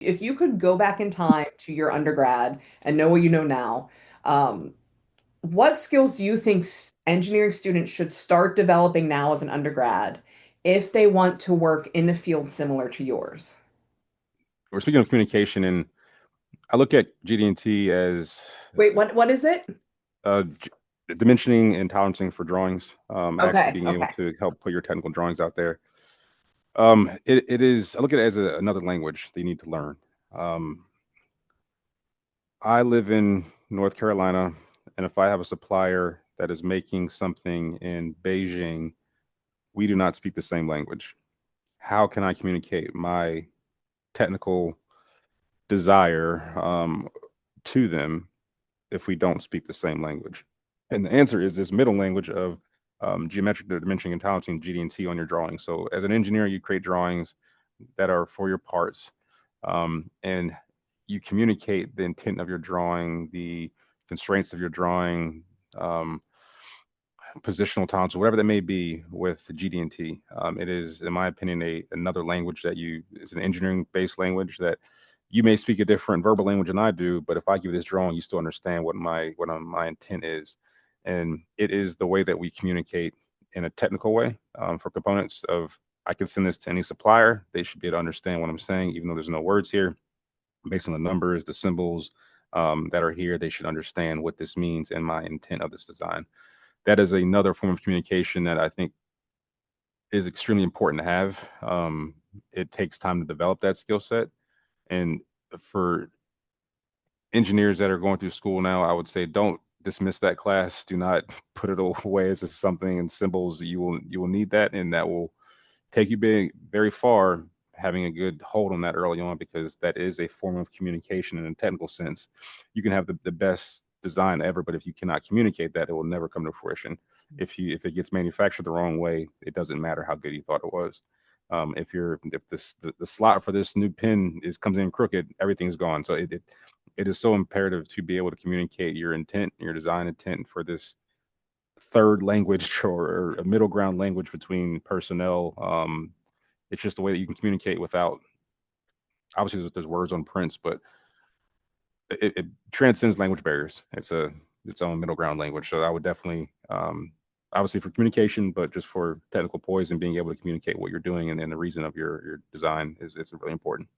if you could go back in time to your undergrad and know what you know now, um, what skills do you think engineering students should start developing now as an undergrad if they want to work in a field similar to yours? We're speaking of communication, and I look at GD&T as Wait, what is it? uh, dimensioning and tolerancing for drawings, actually Okay, being able okay. to help put your technical drawings out there. It is, I look at it as another language that you need to learn. Um, I live in North Carolina, and if I have a supplier that is making something in Beijing, we do not speak the same language. How can I communicate my technical desire to them if we don't speak the same language? And the answer is this middle language of geometric dimensioning and balancing GD&T on your drawing. So as an engineer, you create drawings that are for your parts, and you communicate the intent of your drawing, the constraints of your drawing, um, positional tolerance, whatever that may be with GD&T. It is, in my opinion, another language that it's an engineering based language that you may speak a different verbal language than I do, but if I give you this drawing, you still understand what my intent is, and it is the way that we communicate in a technical way for components of. I can send this to any supplier. They should be able to understand what I'm saying, even though there's no words here. Based on the numbers, the symbols that are here, they should understand what this means and my intent of this design. That is another form of communication that I think is extremely important to have. It takes time to develop that skill set. And for engineers that are going through school now, I would say don't dismiss that class. Do not put it away as something in symbols. You will need that, and that will take you very far. Having a good hold on that early on, because that is a form of communication in a technical sense. You can have the best design ever, but if you cannot communicate that, it will never come to fruition. If it gets manufactured the wrong way, it doesn't matter how good you thought it was. If the slot for this new pin comes in crooked, everything's gone. So it is so imperative to be able to communicate your intent, your design intent for this third language or a middle ground language between personnel. It's just the way that you can communicate without, obviously there's words on prints, but it transcends language barriers. It's its own middle ground language. So I would definitely, obviously for communication, but just for technical poise and being able to communicate what you're doing and the reason of your design is it's really important.